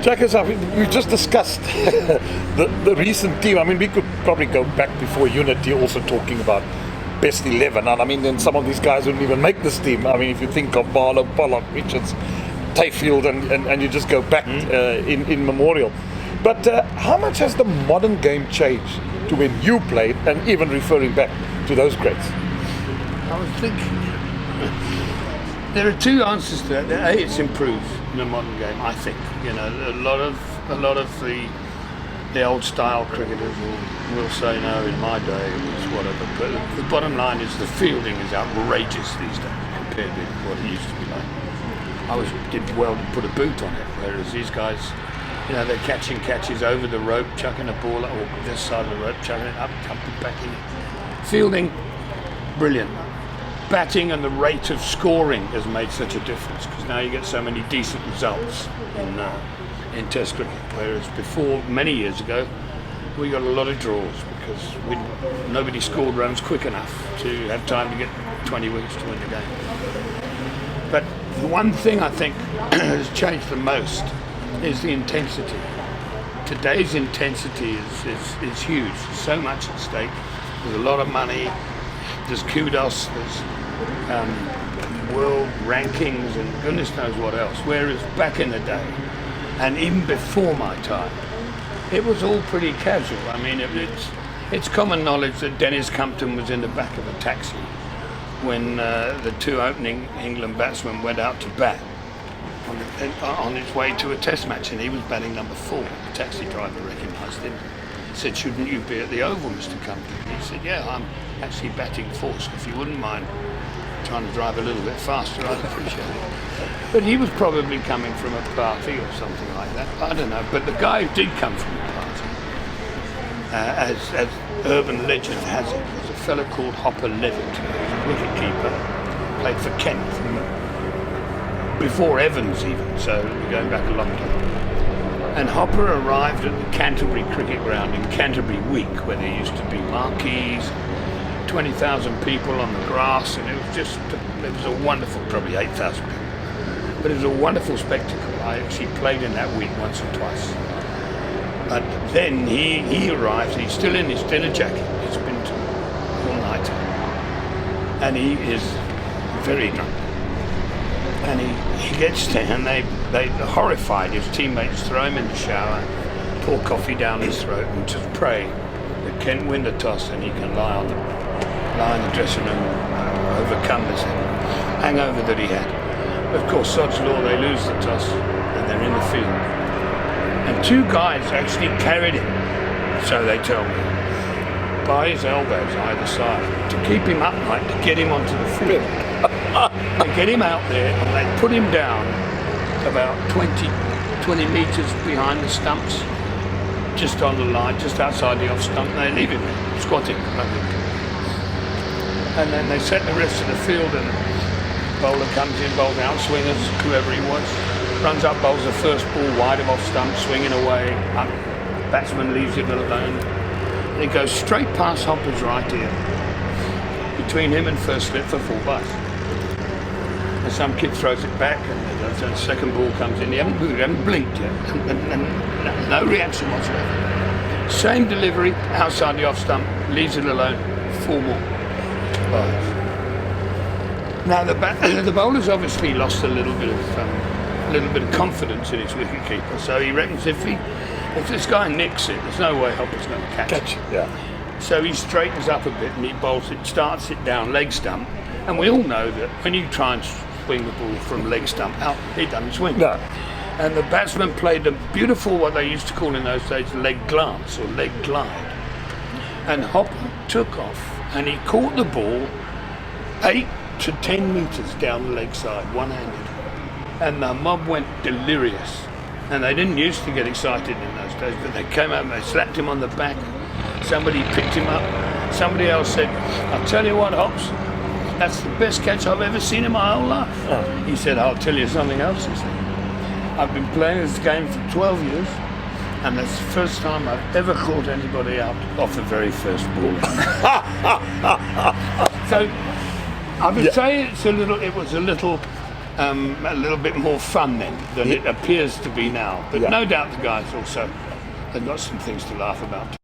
Jackers, we just discussed the recent team. I mean, we could probably go back before Unity also talking about best 11. And I mean, then some of these guys wouldn't even make this team. I mean, if you think of Barlow, Pollock, Richards, Tayfield, and you just go back in memorial. But how much has the modern game changed to when you played, and even referring back to those greats? I was thinking, there are two answers to that. A, it's improved in the modern game, I think. You know, a lot of the old style cricketers will say, no, in my day it was whatever. But the bottom line is the fielding is outrageous these days compared with what it used to be like. Did well to put a boot on it, whereas these guys, you know, they're catching catches over the rope, chucking a ball, or this side of the rope, chucking it up, jumping back in. Fielding, brilliant. Batting and the rate of scoring has made such a difference, because now you get so many decent results in Test cricket, whereas before, many years ago, we got a lot of draws because nobody scored runs quick enough to have time to get 20 wickets to win the game. But the one thing I think has changed the most is the intensity. Today's intensity is huge. There's so much at stake. There's a lot of money. There's kudos. There's world rankings and goodness knows what else. Whereas back in the day, and even before my time, it was all pretty casual. I mean, it's common knowledge that Dennis Compton was in the back of a taxi when the two opening England batsmen went out to bat on its way to a test match, and he was batting number 4. The taxi driver recognised him. He said, "Shouldn't you be at the Oval, Mr. Compton?" He said, "Yeah, I'm actually batting 4, so if you wouldn't mind trying to drive a little bit faster, I'd appreciate it." But he was probably coming from a party or something like that. I don't know. But the guy who did come from a party, as urban legend has it, was a fellow called Hopper Levett, who was a wicket-keeper, played for Kent before Evans even, so we're going back a long time. And Hopper arrived at the Canterbury Cricket Ground in Canterbury Week, where there used to be marquees, 20,000 people on the grass, and it was a wonderful, probably 8,000 people. But it was a wonderful spectacle. I actually played in that week once or twice. But then he arrives, he's still in his dinner jacket, he's been to all night, and he is very drunk. And he gets there, and they're horrified. His teammates throw him in the shower, pour coffee down his throat, and just pray that Kent win the toss and he can lie in the dressing room, overcome this hangover that he had. Of course, sod's law, they lose the toss and they're in the field. And 2 guys actually carried him, so they tell me, by his elbows either side, to keep him upright, to get him onto the field. They get him out there and they put him down about 20 metres behind the stumps, just on the line, just outside the off stump. They leave him squatting. And then they set the rest of the field, and bowler comes in, bowls out, swingers, whoever he was, runs up, bowls the first ball wide of off stump, swinging away, up, batsman leaves it alone. And it goes straight past Hopper's right ear, between him and first slip for 4 bucks. And some kid throws it back, and the second ball comes in. They haven't moved, they haven't blinked yet, and no reaction whatsoever. Same delivery, outside the off stump, leaves it alone, 4 more balls. Now the bowler's obviously lost a little bit of confidence in his wicket-keeper, so he reckons if this guy nicks it, there's no way Hopper's going to catch it. Yeah. So he straightens up a bit and he bowls it, starts it down leg stump, and we all know that when you try and swing the ball from leg stump out, it doesn't swing. No. And the batsman played a beautiful, what they used to call in those days, leg glance or leg glide. And Hopper took off and he caught the ball 8 to 10 metres down the leg side, one-handed. And the mob went delirious. And they didn't used to get excited in those days, but they came out and they slapped him on the back. Somebody picked him up. Somebody else said, "I'll tell you what, Hops, that's the best catch I've ever seen in my whole life." Oh. He said, "I'll tell you something else," he said. "I've been playing this game for 12 years, and that's the first time I've ever caught anybody out off the very first ball." So I would say it was a little a little bit more fun then than it appears to be now. But Yeah. no doubt the guys also have got some things to laugh about.